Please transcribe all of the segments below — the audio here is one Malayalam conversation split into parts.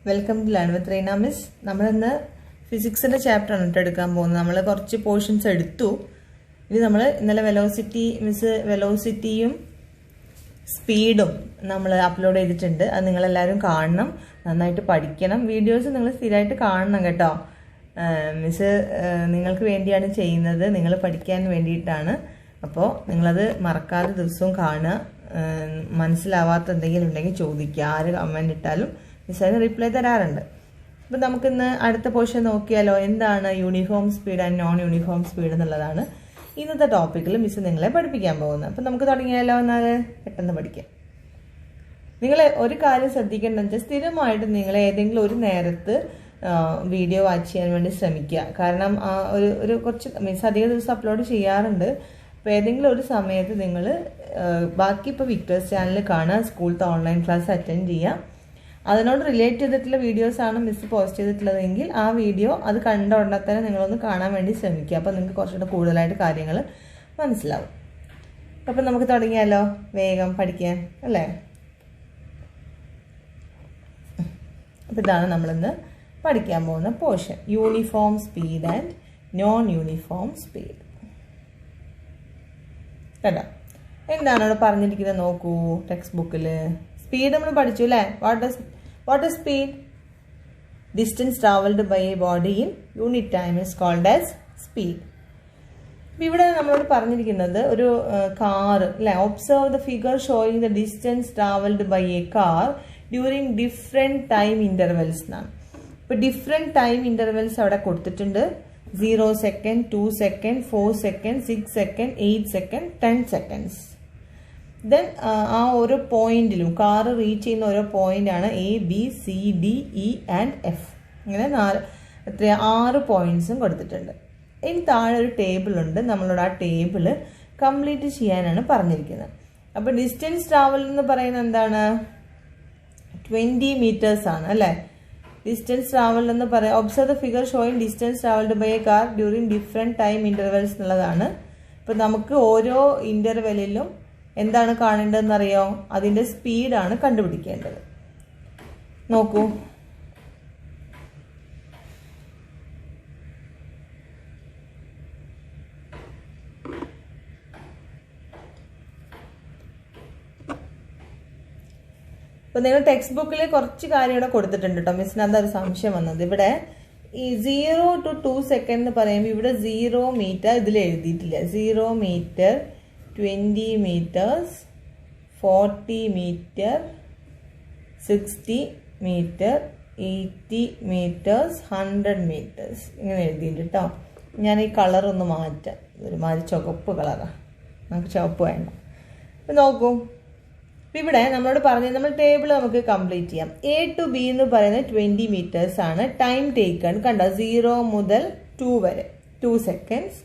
Welcome to Learn with Reena Miss. നമ്മൾ ഇന്ന് ഫിസിക്സിന്റെ ചാപ്റ്റർ ആണ് എടുക്കാൻ പോകുന്നത്. നമ്മൾ കുറച്ച് പോർഷൻസ് എടുത്തു. ഇനി നമ്മൾ ഇന്നലെ വെലോസിറ്റിയും സ്പീഡും നമ്മൾ അപ്ലോഡ് ചെയ്തിട്ടുണ്ട്. അത് നിങ്ങൾ എല്ലാവരും കാണണം, നന്നായിട്ട് പഠിക്കണം. വീഡിയോസ് നിങ്ങൾ സ്ഥിരമായിട്ട് കാണണം കേട്ടോ. മിസ് നിങ്ങൾക്ക് വേണ്ടിയാണ് ചെയ്യുന്നത്, നിങ്ങൾ പഠിക്കാൻ വേണ്ടിയിട്ടാണ്. അപ്പോൾ നിങ്ങളത് മറക്കാതെ ദിവസവും കാണുക. മനസ്സിലാവാത്ത എന്തെങ്കിലും ഉണ്ടെങ്കിൽ ചോദിക്കുക, ആര് കമൻറ്റ് ഇട്ടാലും മിസ് അതിന് റിപ്ലൈ തരാറുണ്ട്. അപ്പം നമുക്കിന്ന് അടുത്ത പോർഷൻ നോക്കിയാലോ. എന്താണ് uniform speed and non uniform speed എന്നുള്ളതാണ് ഇന്നത്തെ ടോപ്പിക്കിൽ മിസ് നിങ്ങളെ പഠിപ്പിക്കാൻ പോകുന്നത്. അപ്പം നമുക്ക് തുടങ്ങിയാലോ. എന്നാൽ പെട്ടെന്ന് പഠിക്കാം. നിങ്ങൾ ഒരു കാര്യം ശ്രദ്ധിക്കേണ്ടതെന്ന് വെച്ചാൽ സ്ഥിരമായിട്ട് നിങ്ങൾ ഏതെങ്കിലും ഒരു നേരത്ത് വീഡിയോ വാച്ച് ചെയ്യാൻ വേണ്ടി ശ്രമിക്കുക. കാരണം ഒരു കുറച്ച് മിസ് അധിക ദിവസം അപ്ലോഡ് ചെയ്യാറുണ്ട്. അപ്പോൾ ഏതെങ്കിലും ഒരു സമയത്ത് നിങ്ങൾ ബാക്കി ഇപ്പോൾ വിക്ടേഴ്സ് ചാനൽ കാണുക, സ്കൂളത്തെ ഓൺലൈൻ ക്ലാസ് അറ്റൻഡ് ചെയ്യുക. അതിനോട് റിലേറ്റ് ചെയ്തിട്ടുള്ള വീഡിയോസാണ് മിസ് പോസ്റ്റ് ചെയ്തിട്ടുള്ളതെങ്കിൽ ആ വീഡിയോ അത് കണ്ട ഉടനെ തന്നെ നിങ്ങളൊന്ന് കാണാൻ വേണ്ടി ശ്രമിക്കുക. അപ്പോൾ നിങ്ങൾക്ക് കുറച്ചുകൂടെ കൂടുതലായിട്ട് കാര്യങ്ങൾ മനസ്സിലാവും. അപ്പം നമുക്ക് തുടങ്ങിയാലോ, വേഗം പഠിക്കാൻ അല്ലേ. അപ്പം ഇതാണ് നമ്മളിന്ന് പഠിക്കാൻ പോകുന്ന portion, uniform speed and non uniform speed. കേട്ടോ, എന്താണ് ഇവിടെ പറഞ്ഞിരിക്കുന്നത് നോക്കൂ. ടെക്സ്റ്റ് ബുക്കിൽ സ്പീഡ് നമ്മൾ പഠിച്ചു അല്ലേ. What is speed? Distance travelled by a body in unit time is called as speed. ഇവിടെ നമ്മളോട് പറഞ്ഞിരിക്കുന്നത് ഒരു കാർ അല്ലേ. Observe the figure showing the distance travelled by a car during different time intervals എന്നാണ്. ഇപ്പോൾ ഡിഫറെൻറ്റ് ടൈം ഇൻ്റർവെൽസ് അവിടെ കൊടുത്തിട്ടുണ്ട്. 0 second, 2 second, 4 second, 6 second, 8 second, 10 seconds. Then ആ ഓരോ പോയിന്റിലും കാർ റീച്ച് ചെയ്യുന്ന ഓരോ പോയിന്റാണ് ABCDE ആൻഡ് F. ഇങ്ങനെ 6 പോയിന്റ്സും കൊടുത്തിട്ടുണ്ട്. ഇനി താഴെ ഒരു ടേബിൾ ഉണ്ട്. നമ്മളോട് ആ ടേബിൾ കംപ്ലീറ്റ് ചെയ്യാനാണ് പറഞ്ഞിരിക്കുന്നത്. അപ്പോൾ ഡിസ്റ്റൻസ് ട്രാവൽ എന്ന് പറയുന്നത് എന്താണ്? 20 മീറ്റേഴ്സ് ആണ് അല്ലേ. ഡിസ്റ്റൻസ് ട്രാവൽ എന്ന് പറയാം. Observe the figure showing distance travelled by a car during different time intervals എന്നുള്ളതാണ്. ഇപ്പം നമുക്ക് ഓരോ ഇൻ്റർവെല്ലിലും എന്താണ് കാണേണ്ടതെന്ന് അറിയോ? അതിൻ്റെ സ്പീഡാണ് കണ്ടുപിടിക്കേണ്ടത്. നോക്കൂ, ഇപ്പം നിങ്ങൾ ടെക്സ്റ്റ് ബുക്കിൽ കുറച്ച് കാര്യം ഇവിടെ കൊടുത്തിട്ടുണ്ട് കേട്ടോ. മിസ്സിന് അതൊരു സംശയം വന്നത്. ഇവിടെ ഈ 0 to 2 സെക്കൻഡ് എന്ന് പറയുമ്പോൾ ഇവിടെ 0 മീറ്റർ ഇതിൽ എഴുതിയിട്ടില്ല. 0 metre, 20 metres, 40 metre, 60 metre, 80 metres, 100 metres ഇങ്ങനെ എഴുതിയിട്ടുണ്ട് കേട്ടോ. ഞാൻ ഈ കളറൊന്ന് മാറ്റാം. ഒരുമാതിരി ചുവപ്പ് കളറാണ്, നമുക്ക് ചുവപ്പ് വേണ്ട. അപ്പം നോക്കൂ, ഇവിടെ നമ്മളോട് പറഞ്ഞത് നമ്മൾ ടേബിൾ നമുക്ക് കംപ്ലീറ്റ് ചെയ്യാം. A to B എന്ന് പറയുന്നത് 20 മീറ്റേഴ്സ് ആണ്. ടൈം ടേക്കൺ കണ്ടോ, 0 മുതൽ 2 വരെ 2 സെക്കൻഡ്സ്.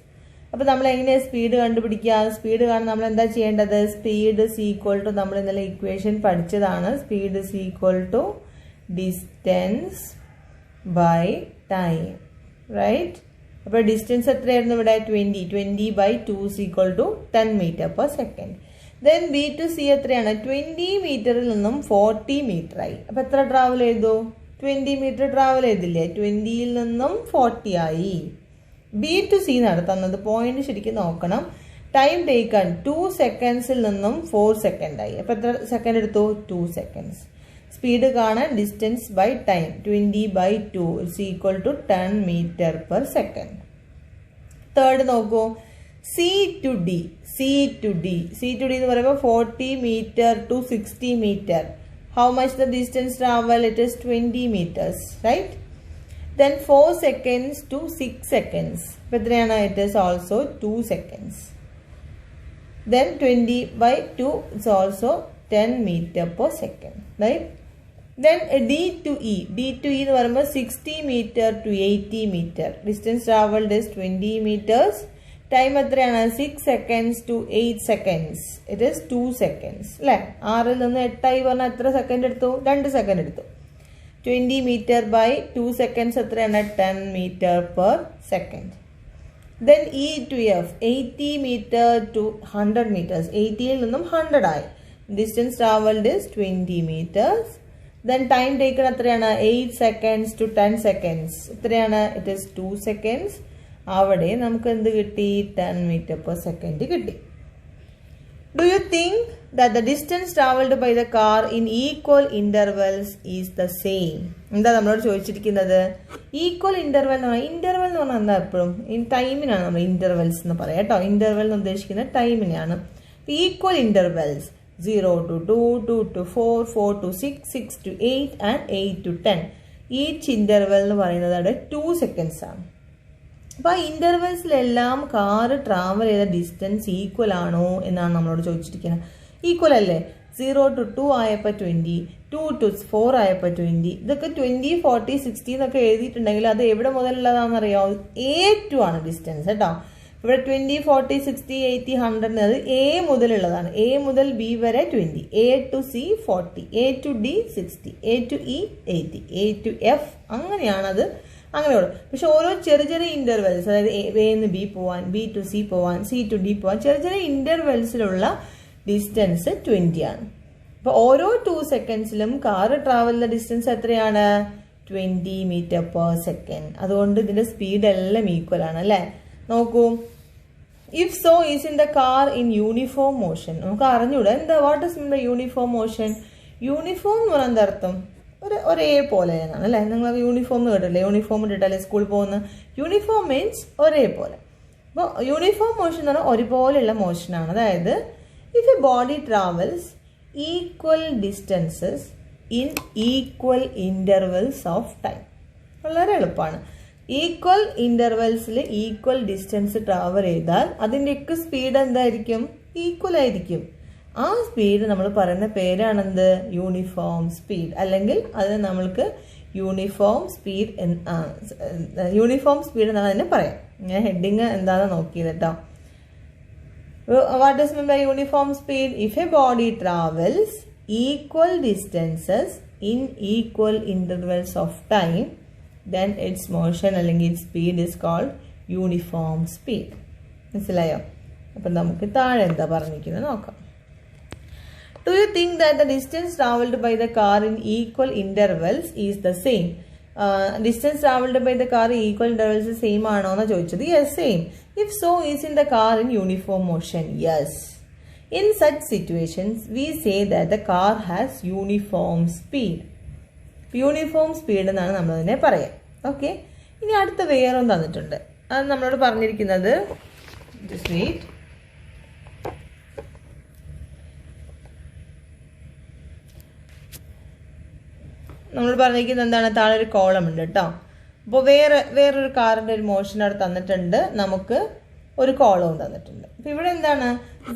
അപ്പോൾ നമ്മൾ എങ്ങനെയാണ് സ്പീഡ് കണ്ടുപിടിക്കുക? സ്പീഡ് കാണാൻ നമ്മൾ എന്താ ചെയ്യേണ്ടത്? സ്പീഡ് is equal to നമ്മൾ ഇന്നലെ ഇക്വേഷൻ പഠിച്ചതാണ്. Speed is equal to distance by time, right. അപ്പോൾ ഡിസ്റ്റൻസ് എത്രയായിരുന്നു ഇവിടെ? 20 by 2 is equal to 10 metre per second. Then B to C എത്രയാണ്? 20 മീറ്ററിൽ നിന്നും 40 മീറ്റർ ആയി. അപ്പോൾ എത്ര ട്രാവൽ ചെയ്തു? 20 മീറ്റർ ട്രാവൽ ചെയ്തില്ലേ? 20യിൽ നിന്നും 40 ആയി. B to C നടത്തുന്നത് പോയിന്റ് ശരിക്കും നോക്കണം. ടൈം ടേക്കൺ 2 സെക്കൻഡ്സിൽ നിന്നും 4 സെക്കൻഡ് ആയി. അപ്പോൾ എത്ര സെക്കൻഡ് എടുത്തു? 2 സെക്കൻഡ്സ്. സ്പീഡ് കാണാൻ distance by time 20 by 2 is equal to 10 metre per second. Third നോക്കൂ, C to D എന്ന് പറയുമ്പോൾ 40 metre to 60 metre. How much the distance travel? It is 20 meters, right? Then 4 seconds to 6 seconds. It is also 2 seconds. Then 20 by 2 is also 10 meter per second, right? Then D to E എന്ന് പറയുമ്പോൾ 60 meter to 80 meter. Distance traveled is 20 meters. Time എത്രയാണ്? 6 seconds to 8 seconds. It is 2 seconds അല്ലേ. 6ൽ നിന്ന് 8 പറഞ്ഞാൽ എത്ര സെക്കൻഡ് എടുത്തു? 2 സെക്കൻഡ് എടുത്തു. 20 മീറ്റർ ബൈ 2 സെക്കൻഡ്സ് എത്രയാണ്? 10 metre per second. Then E to F 80 metre to 100 metres. 80ൽ നിന്നും 100 ആയി. Distance travelled is 20 meters. Then time taken എത്രയാണ് 8 seconds to 10 seconds. എത്രയാണ്? It is 2 seconds. അവിടെ നമുക്ക് എന്ത് കിട്ടി? 10 meter per second കിട്ടി. Do you think that the distance traveled by the car in equal intervals is the same? എന്താ നമ്മളോട് ചോദിച്ചിരിക്കുന്നത്? ഈക്വൽ ഇന്റർവെൽ എന്ന് പറഞ്ഞാൽ, ഇന്റർവെൽ എന്ന് പറഞ്ഞാൽ എന്താ എപ്പോഴും ടൈമിനാണ് നമ്മൾ ഇന്റർവെൽസ് എന്ന് പറയാം കേട്ടോ. ഇന്റർവെൽ എന്ന് ഉദ്ദേശിക്കുന്നത് ടൈമിനാണ്. Equal intervals 0 to 2, 2 to 4, 4 to 6, 6 to 8 and 8 to 10. Each interval എന്ന് പറയുന്നത് അവിടെ 2 seconds ആണ്. അപ്പോൾ ആ ഇന്റർവെൽസിലെല്ലാം കാറ് ട്രാവൽ ചെയ്ത ഡിസ്റ്റൻസ് ഈക്വൽ ആണോ എന്നാണ് നമ്മളോട് ചോദിച്ചിരിക്കുന്നത്. ഈക്വൽ അല്ലേ? 0 to 2 ആയപ്പോൾ 20, 2 to 4 ആയപ്പോൾ 20. ഇതൊക്കെ 20, 40, 60 എന്നൊക്കെ എഴുതിയിട്ടുണ്ടെങ്കിൽ അത് എവിടെ മുതലുള്ളതാണെന്ന് അറിയാമോ? A2 ആണ് ഡിസ്റ്റൻസ് കേട്ടോ. ഇവിടെ 20, 40, 60, 80, 100 അത് A മുതലുള്ളതാണ്. A മുതൽ B വരെ 20, A to C 40, A to D 60, A to E 80, A to F അങ്ങനെയാണത്. അങ്ങനെയുള്ളൂ. പക്ഷെ ഓരോ ചെറിയ ചെറിയ ഇന്റർവെൽസ്, അതായത് എ നിന്ന് ബി പോവാൻ, ബി ടു സി പോവാൻ, സി ടു ഡി പോവാൻ, ചെറിയ ചെറിയ ഇന്റർവെൽസിലുള്ള ഡിസ്റ്റൻസ് 20 ആണ്. അപ്പോൾ ഓരോ 2 secondsലും കാറ് ട്രാവൽ ചെയ്യുന്ന ഡിസ്റ്റൻസ് എത്രയാണ്? 20 meter per second. അതുകൊണ്ട് ഇതിന്റെ സ്പീഡ് എല്ലാം ഈക്വൽ ആണ് അല്ലേ? നോക്കൂ, if so is in the car in uniform motion. നമുക്ക് അറിഞ്ഞൂടാ എന്താ what is mean by uniform motion. Uniform എന്ന് പറഞ്ഞാൽ എന്താ അർത്ഥം? ഒരേപോലെ എന്നാണ് അല്ലേ? നിങ്ങൾ യൂണിഫോം എന്ന് കേട്ടില്ലേ? യൂണിഫോം ഇട്ടിട്ടല്ലേ സ്കൂളിൽ പോകുന്ന? യൂണിഫോം മീൻസ് ഒരേപോലെ. അപ്പോൾ യൂണിഫോം മോഷൻ എന്ന് പറഞ്ഞാൽ ഒരുപോലെയുള്ള മോഷനാണ്. അതായത് if a body travels equal distances in equal intervals of time. വളരെ എളുപ്പമാണ്. ഈക്വൽ ഇൻ്റർവെൽസിൽ ഈക്വൽ ഡിസ്റ്റൻസ് ട്രാവൽ ചെയ്താൽ അതിൻ്റെയൊക്കെ സ്പീഡ് എന്തായിരിക്കും? ഈക്വൽ ആയിരിക്കും. ആ സ്പീഡ് നമ്മൾ പറയുന്ന പേരാണെന്ത്? Uniform speed. അല്ലെങ്കിൽ അത് നമ്മൾക്ക് യൂണിഫോം സ്പീഡ് എന്നാണ് അതിനെ പറയാം. ഞാൻ ഹെഡിങ് എന്താണെന്ന് നോക്കിയത് കേട്ടോ. What is mean by uniform speed? If a body travels equal distances in equal intervals of time then its motion അല്ലെങ്കിൽ its speed is called uniform speed. മനസ്സിലായോ? അപ്പം നമുക്ക് താഴെ എന്താ പറഞ്ഞിരിക്കുന്നത് നോക്കാം. Do you think that the distance traveled by the car in equal intervals is the same? Distance traveled by the car in equal intervals same ആണോ എന്നാണ് ചോദിച്ചത്. Yes, same. If so, is in the car in uniform motion? Yes. In such situations, we say that the car has uniform speed. Uniform speed എന്നാണ് നമ്മളതിനെ പറയാം. ഓക്കെ, ഇനി അടുത്ത വേറൊന്നും തന്നിട്ടുണ്ട്. അത് നമ്മളോട് പറഞ്ഞിരിക്കുന്നത് നമ്മളോട് പറഞ്ഞിരിക്കുന്നത് എന്താണ്? താഴെ ഒരു കോളം ഉണ്ട് കേട്ടോ. അപ്പോൾ വേറൊരു കാറിൻ്റെ ഒരു മോഷൻ അവിടെ തന്നിട്ടുണ്ട്, നമുക്ക് ഒരു കോളവും തന്നിട്ടുണ്ട്. അപ്പൊ ഇവിടെ എന്താണ്?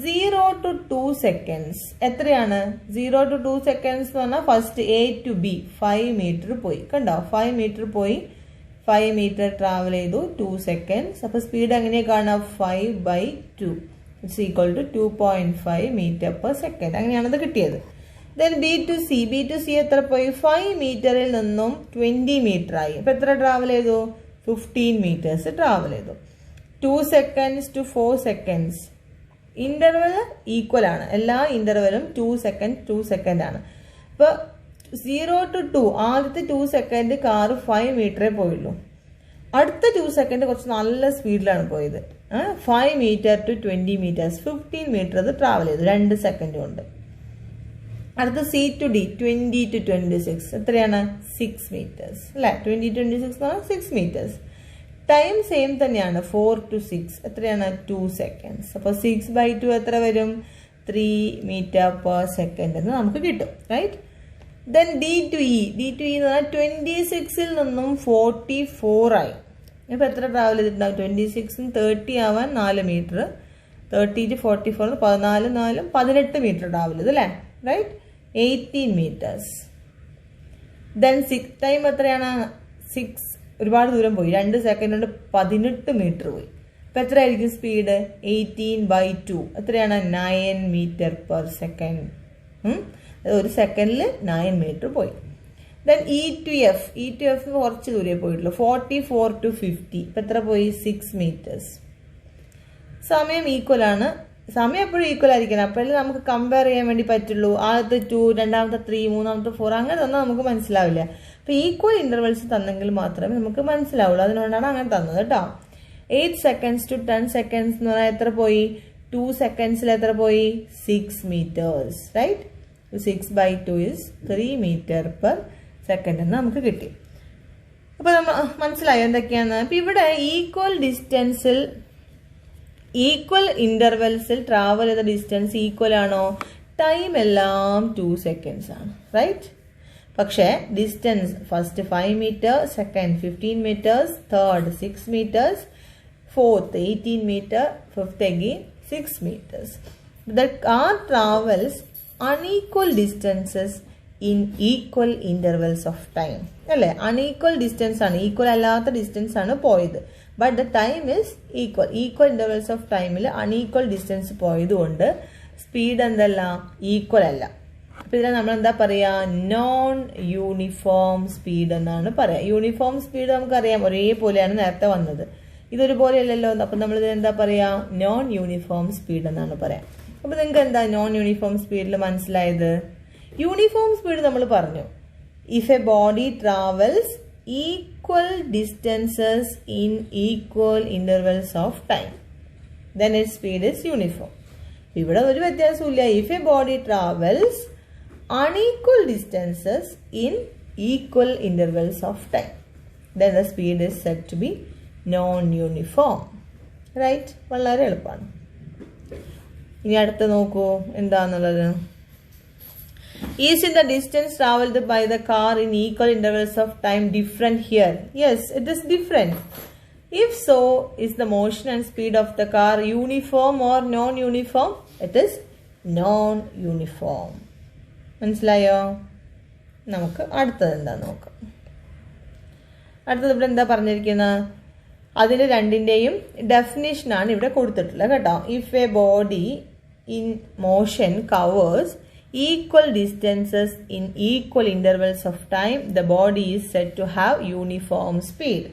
0 to 2 seconds. എത്രയാണ്? 0 to 2 seconds എന്ന് പറഞ്ഞാൽ first A to B 5 meter പോയി. കണ്ടോ? 5 meter പോയി, 5 meter ട്രാവൽ ചെയ്തു, 2 seconds. അപ്പൊ സ്പീഡ് എങ്ങനെയാ കാണാം? 5/2 it's equal to 2.5 meter per second. അങ്ങനെയാണത് കിട്ടിയത്. ദെൻ B to C എത്ര പോയി? 5 meterൽ നിന്നും 20 meter ആയി. അപ്പൊ എത്ര ട്രാവൽ ചെയ്തു? 15 meters ട്രാവൽ ചെയ്തു. 2 seconds to 4 seconds. Interval equal ആണ്. എല്ലാ ഇന്റർവെലും 2 second ആണ്. ഇപ്പൊ 0 to 2 ആദ്യത്തെ 2 second കാർ 5 meter പോയുള്ളൂ. അടുത്ത 2 second കുറച്ച് നല്ല സ്പീഡിലാണ് പോയത്. 5 meter to 20 meters 15 meter അത് ട്രാവൽ ചെയ്തു 2 second കൊണ്ട്. അടുത്ത C to D 20 to 26 എത്രയാണ്? 6 meters അല്ലെ? 20 to 26 6 meters. ടൈം സെയിം തന്നെയാണ്. 4 to 6 എത്രയാണ്? 2 seconds. അപ്പോൾ 6/2 എത്ര വരും? 3 meter per second എന്ന് നമുക്ക് കിട്ടും. Right. Then D to E എന്ന് പറഞ്ഞാൽ 26ൽ നിന്നും 44 ആയി. അപ്പോൾ എത്ര ട്രാവൽ ചെയ്തിട്ടുണ്ടാവും? 26 30 ആവാൻ 4 meter, 30 to 44 14 4 18 meter ട്രാവൽ ചെയ്തു അല്ലേ? റൈറ്റ്. 18 meters. ദെൻ 6 ടൈം എത്രയാണ്? 6 ഒരുപാട് ദൂരം പോയി, 2 second കൊണ്ട് 18 meter പോയി. അപ്പം എത്ര ആയിരിക്കും സ്പീഡ്? 18/2 എത്രയാണ്? 9 meter per second. ഒരു സെക്കൻഡിൽ 9 meter പോയി. ദെൻ E to F കുറച്ച് ദൂരേ പോയിട്ടുള്ളൂ. 44 to 50 ഇപ്പം എത്ര പോയി? 6 meters. സമയം ഈക്വൽ ആണ്. സമയം എപ്പോഴും ഈക്വൽ ആയിരിക്കണം. അപ്പോഴേ നമുക്ക് കമ്പയർ ചെയ്യാൻ വേണ്ടി പറ്റുള്ളൂ. ആദ്യത്തെ 2, രണ്ടാമത്തെ 3, മൂന്നാമത്തെ 4 അങ്ങനെ തന്നാൽ നമുക്ക് മനസ്സിലാവില്ല. അപ്പോൾ ഈക്വൽ ഇൻ്റർവെൽസ് തന്നെങ്കിൽ മാത്രമേ നമുക്ക് മനസ്സിലാവുള്ളൂ. അതുകൊണ്ടാണ് അങ്ങനെ തന്നത് കേട്ടോ. 8 seconds to 10 seconds എന്ന് പറഞ്ഞാൽ എത്ര പോയി? 2 secondsൽ എത്ര പോയി? 6 meters, right? 6/2 is 3 meter per second എന്ന് നമുക്ക് കിട്ടി. അപ്പോൾ നമ്മൾ മനസ്സിലായോ എന്തൊക്കെയാണ്? അപ്പം ഇവിടെ ഈക്വൽ ഇൻ്റർവെൽസിൽ ട്രാവൽ ചെയ്ത ഡിസ്റ്റൻസ് ഈക്വൽ ആണോ? ടൈം എല്ലാം 2 seconds ആണ്, റൈറ്റ്? പക്ഷേ distance first 5 meter, second 15 meters, third 6 meters, fourth 18 meter, fifth again 6 meters. The car travels unequal distances in equal intervals of time. അല്ലേ? unequal distance ആണ്, ഈക്വൽ അല്ലാത്ത ഡിസ്റ്റൻസ് ആണ് പോയത്. But the time is equal. Equal intervals of ടൈമിൽ അൺഈക്വൽ ഡിസ്റ്റൻസ് പോയതുകൊണ്ട് സ്പീഡ് എന്തല്ല? ഈക്വൽ അല്ല. അപ്പം ഇതിനെ നമ്മൾ എന്താ പറയുക? നോൺ യൂണിഫോം സ്പീഡ് എന്നാണ് പറയുക. യൂണിഫോം സ്പീഡ് നമുക്കറിയാം ഒരേപോലെയാണ് നേരത്തെ വന്നത്. ഇതൊരുപോലെയല്ലല്ലോ. അപ്പം നമ്മൾ ഇതിനെന്താ പറയുക? നോൺ യൂണിഫോം സ്പീഡ് എന്നാണ് പറയാം. അപ്പം നിങ്ങൾക്ക് എന്താ നോൺ യൂണിഫോം സ്പീഡിൽ മനസ്സിലായത്? യൂണിഫോം സ്പീഡ് നമ്മൾ പറഞ്ഞു, if a body travels equal distances in equal intervals of time then it speed is uniform. ഇവിടെ ഒരു വ്യത്യാസമില്ല. If a body travels unequal distances in equal intervals of time then the speed is said to be non-uniform, right? വളരെ എളുപ്പമാണ്. ഇനി അടുത്ത നോക്കൂ എന്താന്നുള്ളത്. Is in the distance traveled by the car in equal intervals of time different here? Yes, it is different. If so, is the motion and speed of the car uniform or non-uniform? It is non-uniform. മനസ്സിലായോ? നമുക്ക് അടുത്തത് എന്താ നോക്കാം. അടുത്തത് ഇവിടെ എന്താ പറഞ്ഞിരിക്കുന്നത്? അതിന് രണ്ടിൻ്റെയും ഡെഫിനേഷനാണ് ഇവിടെ കൊടുത്തിട്ടുള്ളത് കേട്ടോ. If a body in motion covers equal distances in equal intervals of time the body is said to have uniform speed.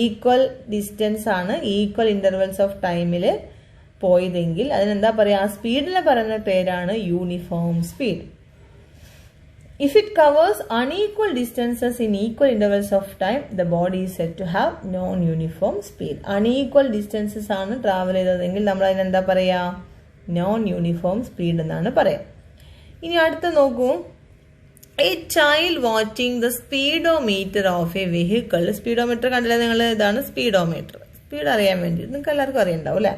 Equal distance ആണ് ഈക്വൽ ഇൻ്റർവെൽസ് ഓഫ് ടൈമിൽ പോയതെങ്കിൽ അതിനെന്താ പറയുക? ആ സ്പീഡിനെ പറയുന്ന പേരാണ് uniform speed. If it covers unequal distances in equal intervals of time, the body is said to have non-uniform speed. Unequal distances ആണ് ട്രാവൽ ചെയ്തതെങ്കിൽ നമ്മൾ അതിനെന്താ പറയുക? നോൺ യൂണിഫോം സ്പീഡ് എന്നാണ് പറയുക. ഇനി അടുത്ത നോക്കൂ. A child watching the speedometer of A vehicle. Speedometer കണ്ടില്ല നിങ്ങൾ? ഇതാണ് സ്പീഡോമീറ്റർ. സ്പീഡ് അറിയാൻ വേണ്ടി നിങ്ങൾക്ക് എല്ലാവർക്കും അറിയണ്ടാവും അല്ലേ?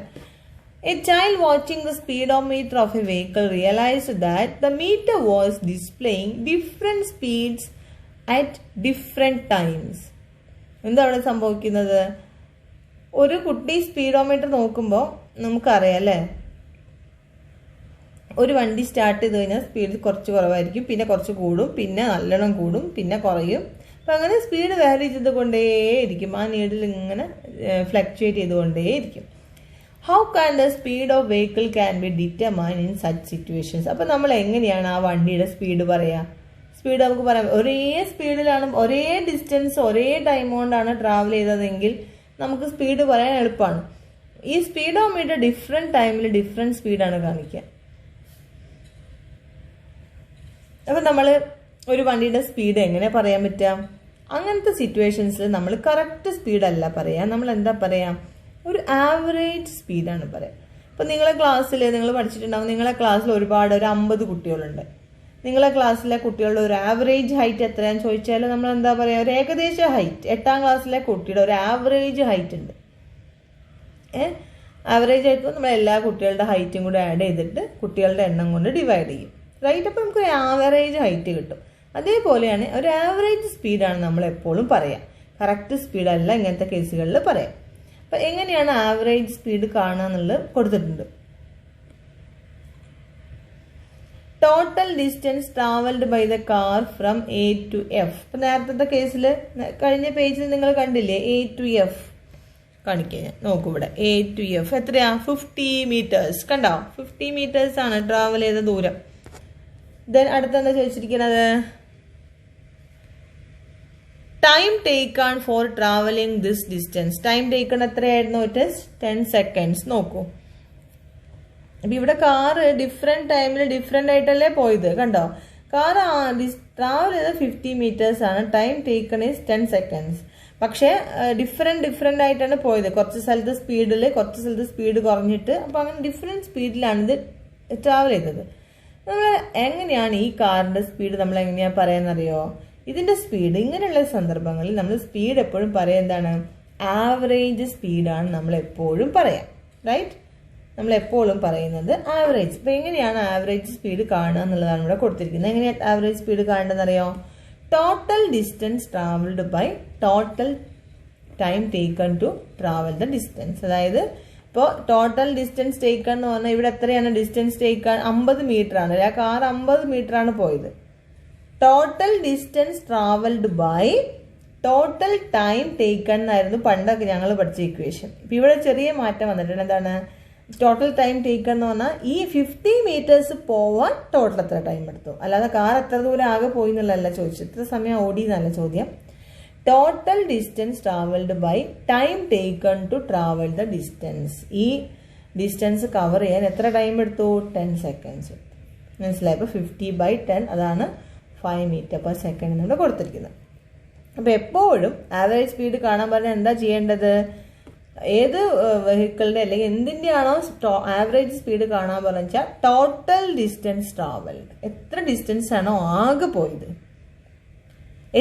A child watching the speedometer of a vehicle realized that the meter was displaying different speeds at different times. എന്താ അവിടെ സംഭവിക്കുന്നത്? ഒരു കുട്ടി സ്പീഡോമീറ്റർ നോക്കുമ്പോൾ നമുക്കറിയാം അല്ലേ, ഒരു വണ്ടി സ്റ്റാർട്ട് ചെയ്ത് കഴിഞ്ഞാൽ സ്പീഡ് കുറച്ച് കുറവായിരിക്കും, പിന്നെ കുറച്ച് കൂടും, പിന്നെ നല്ലോണം കൂടും, പിന്നെ കുറയും. അപ്പം അങ്ങനെ സ്പീഡ് വേരി ചെയ്തുകൊണ്ടേയിരിക്കും. ആ നീഡിൽ ഇങ്ങനെ fluctuate ചെയ്തുകൊണ്ടേയിരിക്കും. How can the speed of vehicle can be determined in such situations? അപ്പം നമ്മൾ എങ്ങനെയാണ് ആ വണ്ടിയുടെ സ്പീഡ് പറയുക? സ്പീഡ് നമുക്ക് പറയാം. ഒരേ സ്പീഡിലാണ്, ഒരേ ഡിസ്റ്റൻസ് ഒരേ ടൈം കൊണ്ടാണ് ട്രാവൽ ചെയ്തതെങ്കിൽ നമുക്ക് സ്പീഡ് പറയാൻ എളുപ്പമാണ്. ഈ സ്പീഡോമീറ്റർ ഡിഫറെൻറ്റ് ടൈമിൽ ഡിഫറെൻറ്റ് സ്പീഡാണ് കാണിക്കുക. അപ്പം നമ്മൾ ഒരു വണ്ടിയുടെ സ്പീഡ് എങ്ങനെ പറയാൻ പറ്റുക? അങ്ങനത്തെ സിറ്റുവേഷൻസിൽ നമ്മൾ കറക്റ്റ് സ്പീഡല്ല പറയാം. നമ്മൾ എന്താ പറയാം? ഒരു ആവറേജ് സ്പീഡാണ് പറയാം. ഇപ്പം നിങ്ങളെ ക്ലാസ്സിൽ നിങ്ങൾ പഠിച്ചിട്ടുണ്ടാവും, നിങ്ങളെ ക്ലാസ്സിൽ ഒരു 50 കുട്ടികളുണ്ട്. നിങ്ങളെ ക്ലാസ്സിലെ കുട്ടികളുടെ ഒരു ആവറേജ് ഹൈറ്റ് എത്രയാണെന്ന് ചോദിച്ചാൽ നമ്മൾ എന്താ പറയുക? ഒരു ഏകദേശ ഹൈറ്റ്. 8ാം ക്ലാസ്സിലെ കുട്ടിയുടെ ഒരു ആവറേജ് ഹൈറ്റ് ഉണ്ട്. ആവറേജ് ആയിട്ട് നമ്മൾ എല്ലാ കുട്ടികളുടെ ഹൈറ്റും കൂടെ ആഡ് ചെയ്തിട്ട് കുട്ടികളുടെ എണ്ണം കൊണ്ട് ഡിവൈഡ് ചെയ്യും, റൈറ്റ്? അപ്പം നമുക്ക് ഒരു ആവറേജ് ഹൈറ്റ് കിട്ടും. അതേപോലെയാണ് ഒരു ആവറേജ് സ്പീഡാണ് നമ്മൾ എപ്പോഴും പറയാം. കറക്റ്റ് സ്പീഡല്ല ഇങ്ങനത്തെ കേസുകളിൽ പറയാം. അപ്പം എങ്ങനെയാണ് ആവറേജ് സ്പീഡ് കാണുക എന്നുള്ളത് കൊടുത്തിട്ടുണ്ട്. Total distance travelled by the car from A to F. ഇപ്പം നേരത്തെ കേസിൽ കഴിഞ്ഞ പേജിൽ നിങ്ങൾ കണ്ടില്ലേ? എ ടു എഫ് കാണിക്കുക. നോക്കൂ ഇവിടെ എ ടു എഫ് എത്രയാ? 50 meters. കണ്ടോ? 50 meters ആണ് ട്രാവൽ ചെയ്ത ദൂരം. ദെൻ അടുത്തെന്താ ചോദിച്ചിരിക്കുന്നത്? Time taken for travelling this distance. Time taken എത്രയായിരുന്നു? It is 10 seconds. നോക്കൂ അപ്പം ഇവിടെ കാറ് ഡിഫറെൻറ്റ് ടൈമിൽ ഡിഫറെൻ്റ് ആയിട്ടല്ലേ പോയത്, കണ്ടോ? കാർ ട്രാവൽ ചെയ്ത് 50 meters ആണ്, ടൈം ടേക്കൺ ഈസ് 10 seconds. പക്ഷേ ഡിഫറെൻ്റ് ആയിട്ടാണ് പോയത്. കുറച്ച് സ്ഥലത്ത് സ്പീഡിൽ, കുറച്ച് സ്ഥലത്ത് സ്പീഡ് കുറഞ്ഞിട്ട്, അപ്പോൾ അങ്ങനെ ഡിഫറെൻറ്റ് സ്പീഡിലാണ് ഇത് ട്രാവൽ ചെയ്തത്. നമ്മൾ എങ്ങനെയാണ് ഈ കാറിൻ്റെ സ്പീഡ് നമ്മൾ എങ്ങനെയാണ് പറയാന്നറിയോ? ഇതിൻ്റെ സ്പീഡ് ഇങ്ങനെയുള്ള സന്ദർഭങ്ങളിൽ നമ്മൾ സ്പീഡ് എപ്പോഴും പറയാം എന്താണ്? ആവറേജ് സ്പീഡാണ് നമ്മൾ എപ്പോഴും പറയാം, റൈറ്റ്? നമ്മൾ എപ്പോഴും പറയുന്നത് ആവറേജ്. അപ്പോൾ എങ്ങനെയാണ് ആവറേജ് സ്പീഡ് കാണുക എന്നുള്ളതാണ് ഇവിടെ കൊടുത്തിരിക്കുന്നത്. എങ്ങനെയാണ് ആവറേജ് സ്പീഡ് കാണേണ്ടതെന്നറിയോ? Total distance travelled by total time taken to travel the distance. അതായത് ഇപ്പോൾ ടോട്ടൽ ഡിസ്റ്റൻസ് ടേക്കൺ എന്ന് പറഞ്ഞാൽ ഇവിടെ എത്രയാണ് ഡിസ്റ്റൻസ് ടേക്കൺ? 50 meter ആണ്. ആ കാർ 50 meter ആണ് പോയത്. Total distance travelled by total time taken എന്നായിരുന്നു പണ്ടൊക്കെ ഞങ്ങൾ പഠിച്ച ഇക്വേഷൻ. ഇപ്പം ഇവിടെ ചെറിയ മാറ്റം വന്നിട്ടുണ്ട്. എന്താണ് ടോട്ടൽ ടൈം ടേക്കൺ എന്ന് പറഞ്ഞാൽ ഈ 50 meters പോവാൻ ടോട്ടൽ എത്ര ടൈം എടുത്തു, അല്ലാതെ കാർ എത്ര ദൂരം ആകെ പോയി എന്നുള്ളതല്ല ചോദിച്ചത്, എത്ര സമയം ഓടി എന്നല്ല ചോദ്യം. Total distance travelled by time taken to travel the distance. ഈ ഡിസ്റ്റൻസ് കവർ ചെയ്യാൻ എത്ര ടൈം എടുത്തു? 10 seconds. മനസ്സിലായി? ഇപ്പോൾ 50/10 അതാണ് 5 meter/second എന്നിവിടെ കൊടുത്തിരിക്കുന്നത്. അപ്പോൾ എപ്പോഴും ആവറേജ് സ്പീഡ് കാണാൻ പറഞ്ഞാൽ എന്താ ചെയ്യേണ്ടത്? ഏത് വെഹിക്കിളിൻ്റെ അല്ലെങ്കിൽ എന്തിൻ്റെയാണോ ആവറേജ് സ്പീഡ് കാണാൻ പറഞ്ഞാൽ ടോട്ടൽ ഡിസ്റ്റൻസ് ട്രാവൽഡ്, എത്ര ഡിസ്റ്റൻസ് ആണോ ആകെ പോയത്,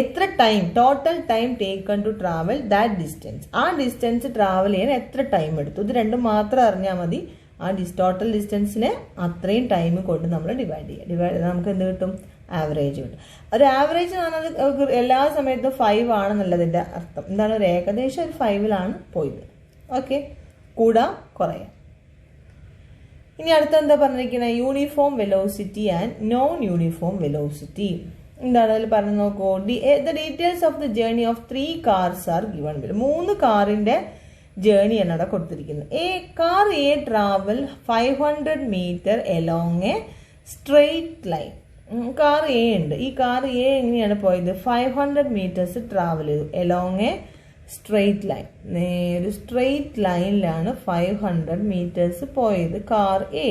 എത്ര time, total time taken to travel that distance, ആ ഡിസ്റ്റൻസ് ട്രാവൽ ചെയ്യാൻ എത്ര ടൈം എടുത്തു, ഇത് രണ്ടും മാത്രം അറിഞ്ഞാൽ മതി. ആ ടോട്ടൽ ഡിസ്റ്റൻസിനെ അത്രയും ടൈം കൊണ്ട് നമ്മൾ ഡിവൈഡ് ചെയ്താൽ നമുക്ക് എന്ത് കിട്ടും? ആവറേജ് കിട്ടും. ഒരു ആവറേജ് എന്ന് പറഞ്ഞാൽ എല്ലാ സമയത്തും 5 ആണെന്നുള്ളതിൻ്റെ അർത്ഥം എന്താണ്? ഒരു ഏകദേശം ഒരു 5-ലാണ് പോയത്. ഓക്കെ, കൂടാ കുറയാം. ഇനി അടുത്ത എന്താ പറഞ്ഞിരിക്കുന്നത്? Uniform velocity and non uniform velocity. എന്താണ് അതിൽ പറഞ്ഞു നോക്കൂ. The details of the journey of 3 cars are given below. 3 കാറിന്റെ ജേർണിയാണ് അവിടെ കൊടുത്തിരിക്കുന്നത്. Car A travel 500 meter along A straight line. Car A ഉണ്ട്. ഈ കാർ എ എങ്ങനെയാണ് പോയത്? 500 meters ട്രാവൽ ചെയ്തു എലോങ് എ സ്ട്രെയിറ്റ് ലൈൻ. നേരെ സ്ട്രെയിറ്റ് ലൈനിലാണ് 500 meters പോയത് car A.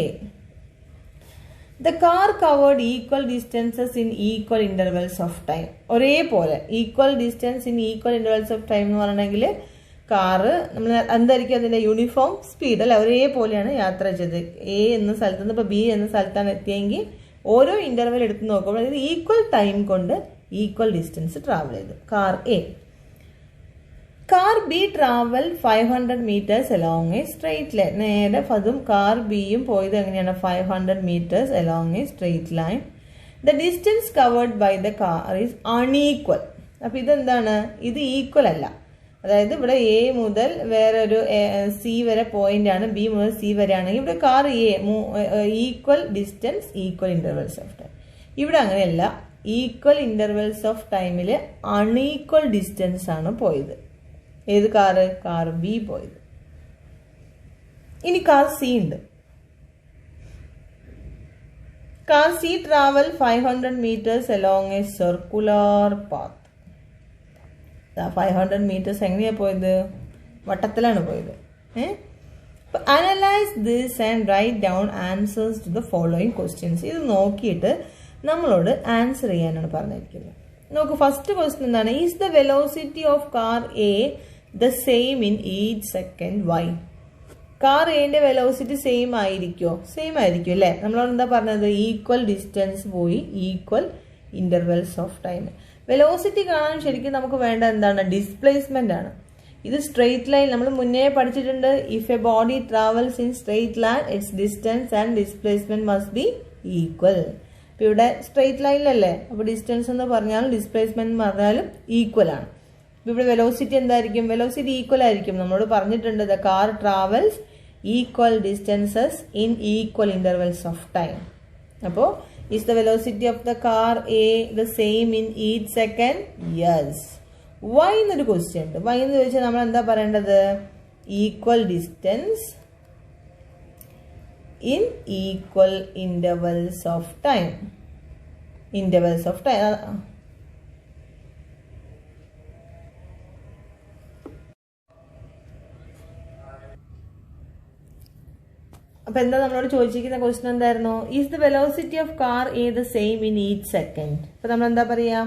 The car covered equal distances in equal intervals of time. ഒരേപോലെ equal distance in equal intervals of time എന്ന് പറഞ്ഞെങ്കിൽ കാറ് നമ്മൾ എന്തായിരിക്കും അതിൻ്റെ യൂണിഫോം സ്പീഡ് അല്ല, ഒരേപോലെയാണ് യാത്ര ചെയ്തത്. എ എന്ന സ്ഥലത്ത് നിന്ന് ഇപ്പോൾ ബി എന്ന സ്ഥലത്താണ് എത്തിയെങ്കിൽ ഓരോ ഇൻ്റർവെൽ എടുത്ത് നോക്കുമ്പോൾ ഇത് ഈക്വൽ ടൈം കൊണ്ട് ഈക്വൽ ഡിസ്റ്റൻസ് ട്രാവൽ ചെയ്തു car A. Car B travel 500 meters along a straight line. നേരെ അതും കാർ ബിയും പോയത് എങ്ങനെയാണ്? 500 meters along a straight line. The distance covered by the car is unequal. അപ്പം ഇതെന്താണ്? ഇത് ഈക്വൽ അല്ല. അതായത് ഇവിടെ എ മുതൽ വേറൊരു സി വരെ പോയിന്റ് ആണ്, ബി മുതൽ സി വരെ ആണെങ്കിൽ ഇവിടെ car A equal distance equal intervals of time. ഇവിടെ അങ്ങനെയല്ല, ഈക്വൽ ഇന്റർവെൽസ് ഓഫ് ടൈമിൽ അൺഈക്വൽ ഡിസ്റ്റൻസ് ആണ് പോയത്. ഏത് കാറ്? കാർ ബി പോയത്. ഇനി കാർ സി ഉണ്ട്. Car C travel 500 meters along a circular path. 500 meters എങ്ങനെയാ പോയത്? വട്ടത്തിലാണ് പോയത്. Analyse this and write down answers to the following questions. ഇത് നോക്കിയിട്ട് നമ്മളോട് ആൻസർ ചെയ്യാനാണ് പറഞ്ഞിരിക്കുന്നത്. നോക്കൂ, ഫസ്റ്റ് ക്വസ്റ്റ്യൻ എന്താണ്? Is the velocity of car A the same in each second? Why? Car എന്റെ വെലോസിറ്റി സെയിം ആയിരിക്കുമോ? സെയിം ആയിരിക്കും അല്ലേ? നമ്മളോട് എന്താ പറഞ്ഞത്? ഈക്വൽ ഡിസ്റ്റൻസ് പോയി equal intervals of time. Velocity കാണാൻ ശരിക്കും നമുക്ക് വേണ്ട എന്താണ്? ഡിസ്പ്ലേസ്മെന്റ് ആണ്. ഇത് സ്ട്രെയിറ്റ് ലൈൻ നമ്മൾ മുന്നേ പഠിച്ചിട്ടുണ്ട്. If a body travels in straight line it's distance and displacement must be equal. ഇപ്പൊ ഇവിടെ സ്ട്രെയിറ്റ് ലൈനിലല്ലേ, അപ്പൊ ഡിസ്റ്റൻസ് എന്ന് പറഞ്ഞാലും ഡിസ്പ്ലേസ്മെന്റ് എന്ന് പറഞ്ഞാലും ഈക്വൽ ആണ്. ഇവിടെ വെലോസിറ്റി എന്തായിരിക്കും? വെലോസിറ്റി ഈക്വൽ ആയിരിക്കും. നമ്മളോട് പറഞ്ഞിട്ടുണ്ട് the car travels equal distances in equal intervals of time. അപ്പോൾ is the velocity of the car A the same in each second? Yes. Why എന്നൊരു ക്വസ്റ്റ്യൻ ഉണ്ട്. വൈ എന്ന് ചോദിച്ചാൽ നമ്മൾ എന്താ പറയേണ്ടത്? Equal distance in equal intervals of time. Intervals of time. അപ്പൊ എന്താ നമ്മളോട് ചോദിച്ചിരിക്കുന്ന ക്വസ്റ്റൻ എന്തായിരുന്നു? Is the velocity of car A the same in each second? അപ്പൊ നമ്മൾ എന്താ പറയാ?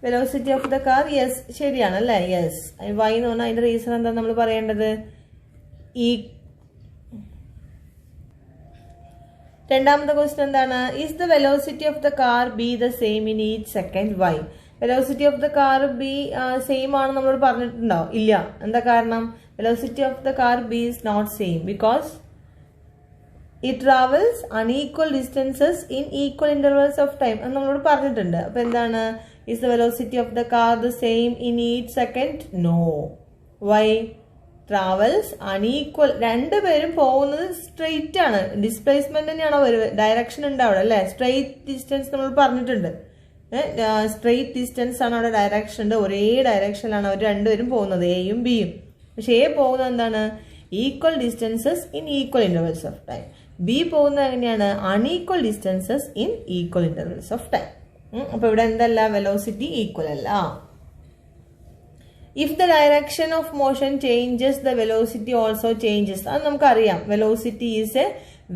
Velocity of the car, yes ശരിയാണ് അല്ലേ? യെസ്. വൈ എന്ന് പറഞ്ഞാൽ അതിന്റെ റീസൺ എന്താ നമ്മൾ പറയേണ്ടത്? രണ്ടാമത്തെ ക്വസ്റ്റൻ എന്താണ്? Is the velocity of the car B the same in each second? Why? Velocity of the car B same ആണ് നമ്മളോട് പറഞ്ഞിട്ടുണ്ടോ? ഇല്ല. എന്താ കാരണം? Velocity of the car B is not same because it travels unequal distances in equal intervals of time എന്ന് നമ്മളോട് പറഞ്ഞിട്ടുണ്ട്. അപ്പൊ എന്താണ്? Is the velocity of the car the same in each second? No. Why? Travels unequal. രണ്ടുപേരും പോകുന്നത് സ്ട്രെയിറ്റ് ആണ്. ഡിസ്പ്ലേസ്മെന്റ് തന്നെയാണോ വരുന്നത്? ഡയറക്ഷൻ ഉണ്ട് അവിടെ അല്ലെ? സ്ട്രെയിറ്റ് ഡിസ്റ്റൻസ് നമ്മൾ പറഞ്ഞിട്ടുണ്ട്. സ്ട്രെയിറ്റ് ഡിസ്റ്റൻസ് ആണ് അവിടെ, ഡയറക്ഷൻ ഉണ്ട്. ഒരേ ഡയറക്ഷനിലാണ് അവർ രണ്ടുപേരും പോകുന്നത്, എയും ബിയും. പക്ഷെ എ പോകുന്നത് എന്താണ്? Equal distances in equal intervals of time. B പോകുന്നത് എങ്ങനെയാണ്? Unequal distances in equal intervals of time. അപ്പൊ ഇവിടെ എന്തല്ല? വെലോസിറ്റി ഈക്വൽ അല്ല. If the direction of motion changes the velocity also changes. അത് നമുക്കറിയാം. Velocity is a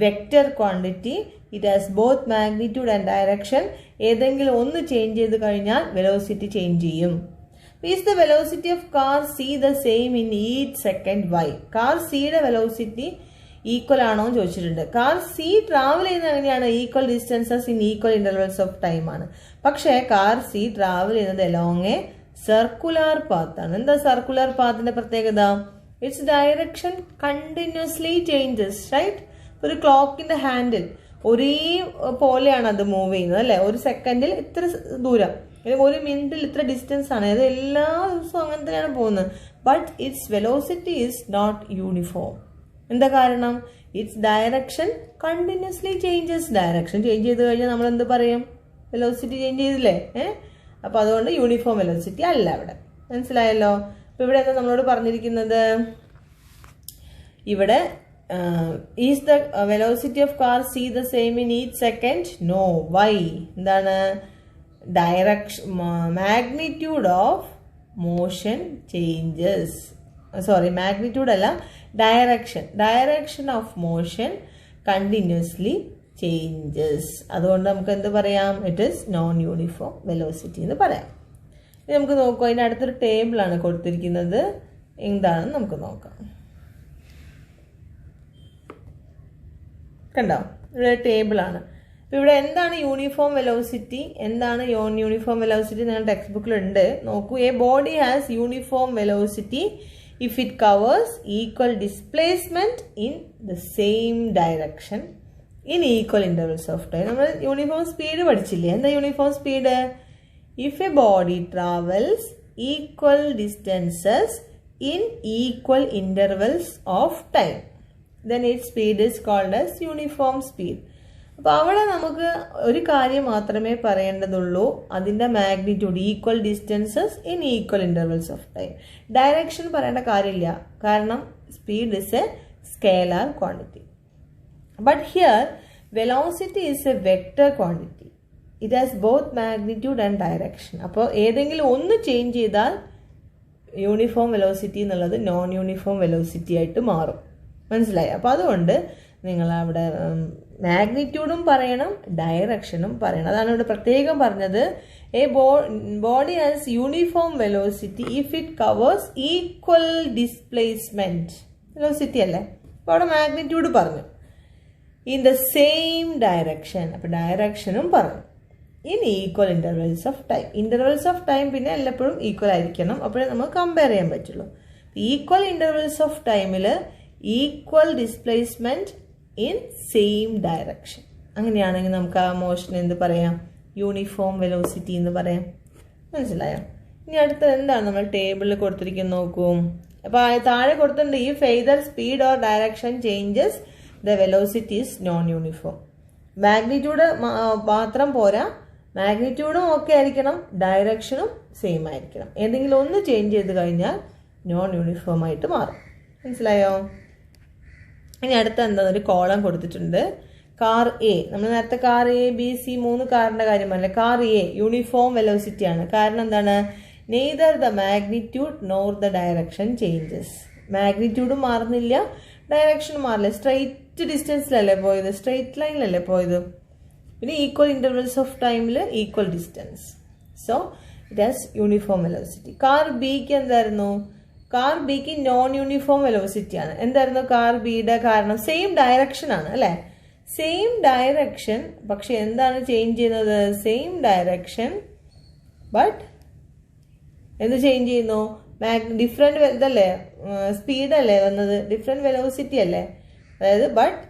vector quantity. It has both magnitude and direction. ഏതെങ്കിലും ഒന്ന് ചേഞ്ച് ചെയ്ത് കഴിഞ്ഞാൽ വെലോസിറ്റി ചേഞ്ച് ചെയ്യും. Is the velocity of car C the same in each second? Why? Car സിയുടെ വെലോസിറ്റി ഈക്വൽ ആണോ എന്ന് ചോദിച്ചിട്ടുണ്ട്. കാർ സി ട്രാവൽ ചെയ്യുന്നത് എങ്ങനെയാണ്? Equal distances in equal intervals of time ആണ്. പക്ഷേ കാർ സി ട്രാവൽ ചെയ്യുന്നത് അലോങ് എ സർക്കുലർ പാത്ത് ആണ്. എന്താ സർക്കുലർ പാത്തിന്റെ പ്രത്യേകത? Its direction continuously changes, right? ഒരു ക്ലോക്കിന്റെ ഹാൻഡിൽ ഒരേ പോലെയാണ് അത് മൂവ് ചെയ്യുന്നത് അല്ലെ? ഒരു സെക്കൻഡിൽ ഇത്ര ദൂരം, ഒരു മിനിറ്റിൽ ഇത്ര ഡിസ്റ്റൻസ് ആണ്. അത് എല്ലാ ദിവസവും അങ്ങനെ തന്നെയാണ് പോകുന്നത്. But its velocity is not uniform. എന്താ കാരണം? Its direction continuously changes. Direction change ചെയ്ത് കഴിഞ്ഞാൽ നമ്മൾ എന്ത് പറയും? വെലോസിറ്റി ചേഞ്ച് ചെയ്തില്ലേ? അപ്പൊ അതുകൊണ്ട് യൂണിഫോം വെലോസിറ്റി അല്ല അവിടെ. മനസ്സിലായല്ലോ? അപ്പൊ ഇവിടെ എന്താ നമ്മളോട് പറഞ്ഞിരിക്കുന്നത്? ഇവിടെ is the velocity of car C the same in each second? No. Why? എന്താണ്? Direction, magnitude of motion changes. Sorry, magnitude അല്ല, direction of motion continuously changes. അതുകൊണ്ട് നമുക്ക് എന്ത് പറയാം? It is non uniform velocity എന്ന് പറയാം. ഇനി നമുക്ക് നോക്കാം. അതിൻ്റെ അടുത്തൊരു ടേബിളാണ് കൊടുത്തിരിക്കുന്നത്. എന്താണെന്ന് നമുക്ക് നോക്കാം. കണ്ടോ? ഇവിടെ ടേബിളാണ്. അപ്പൊ ഇവിടെ എന്താണ് യൂണിഫോം വെലോസിറ്റി, എന്താണ് നോൺ യൂണിഫോം വെലോസിറ്റി നിങ്ങളുടെ ടെക്സ്റ്റ് ബുക്കിലുണ്ട്. നോക്കൂ. A body has uniform velocity if it covers equal displacement in the same direction in equal intervals of time. നമ്മൾ യൂണിഫോം സ്പീഡ് പഠിച്ചില്ലേ? എന്താ uniform speed? if a body travels equal distances in equal intervals of time, then its speed is called as uniform speed. അപ്പൊ അവിടെ നമുക്ക് ഒരു കാര്യം മാത്രമേ പറയേണ്ടതുള്ളൂ. അതിന്റെ magnitude, equal distances in equal intervals of time. Direction പറയേണ്ട കാര്യമില്ല, കാരണം speed is A scalar quantity. But here velocity is A vector quantity. It has both magnitude and direction. അപ്പോൾ ഏതെങ്കിലും ഒന്ന് ചേഞ്ച് ചെയ്താൽ യൂണിഫോം വെലോസിറ്റി എന്നുള്ളത് നോൺ യൂണിഫോം വെലോസിറ്റി ആയിട്ട് മാറും. മനസ്സിലായി? അപ്പൊ അതുകൊണ്ട് നിങ്ങൾ അവിടെ മാഗ്നിറ്റ്യൂഡും പറയണം, ഡയറക്ഷനും പറയണം. അതാണ് ഇവിടെ പ്രത്യേകം പറഞ്ഞത്. A body has uniform velocity if it covers equal displacement. Velocity അല്ലേ? അപ്പൊ അവിടെ മാഗ്നിറ്റ്യൂഡ് പറഞ്ഞു. ഇൻ ദ സെയിം ഡയറക്ഷൻ, അപ്പൊ ഡയറക്ഷനും പറഞ്ഞു. In equal intervals of time. Intervals of time പിന്നെ എല്ലായ്പ്പോഴും ഈക്വൽ ആയിരിക്കണം, അപ്പോഴേ നമുക്ക് കമ്പയർ ചെയ്യാൻ പറ്റുള്ളൂ. ഈക്വൽ ഇന്റർവൽസ് ഓഫ് ടൈമിൽ equal displacement in same direction. അങ്ങനെയാണെങ്കിൽ നമുക്ക് ആ മോഷൻ എന്ത് പറയാം? യൂണിഫോം വെലോസിറ്റി എന്ന് പറയാം. മനസ്സിലായോ? ഇനി അടുത്തത് എന്താണ് നമ്മൾ ടേബിളിൽ കൊടുത്തിരിക്കുന്നത് നോക്കൂ. അപ്പൊ താഴെ കൊടുത്തിട്ടുണ്ട് if either speed or direction changes the velocity is non uniform. Magnitude മാത്രം പോരാ, മാഗ്നിറ്റ്യൂഡും ഓക്കെ ആയിരിക്കണം, ഡയറക്ഷനും സെയിം ആയിരിക്കണം. ഏതെങ്കിലും ഒന്ന് ചേഞ്ച് ചെയ്ത് കഴിഞ്ഞാൽ നോൺ യൂണിഫോം ആയിട്ട് മാറും. മനസ്സിലായോ? ഇനി അടുത്ത എന്താ, ഒരു കോളം കൊടുത്തിട്ടുണ്ട്. കാർ എ, നമ്മൾ നേരത്തെ കാർ എ ബി സി 3 കാറിന്റെ കാര്യം പറഞ്ഞില്ല. കാർ എ യൂണിഫോം വെലോസിറ്റി ആണ്. കാരണം എന്താണ്? Neither the magnitude nor the direction changes. മാഗ്നിറ്റ്യൂഡും മാറുന്നില്ല, ഡയറക്ഷനും മാറില്ല. സ്ട്രെയിറ്റ് സ്ട്രെയിറ്റ് ഡിസ്റ്റൻസിലല്ലേ പോയത്, സ്ട്രെയിറ്റ് ലൈനിലല്ലേ പോയത്. പിന്നെ ഈക്വൽ ഇന്റർവെൽസ് ഓഫ് ടൈമിൽ equal distance. So it has uniform velocity. Car ബിക്ക് എന്തായിരുന്നു, കാർ ബിക്ക് നോൺ യൂണിഫോം വെലോസിറ്റി ആണ്. എന്തായിരുന്നു കാർ ബിയുടെ കാരണം, സെയിം ഡയറക്ഷൻ ആണ് അല്ലെ, സെയിം ഡയറക്ഷൻ. പക്ഷെ എന്താണ് ചേഞ്ച് ചെയ്യുന്നത്, സെയിം ഡയറക്ഷൻ ബട്ട് എന്ത് ചേഞ്ച് ചെയ്യുന്നു, ഡിഫറെന്റ് ഇതല്ലേ, സ്പീഡല്ലേ വന്നത്, ഡിഫറെന്റ് വെലോസിറ്റി അല്ലേ. അതായത് but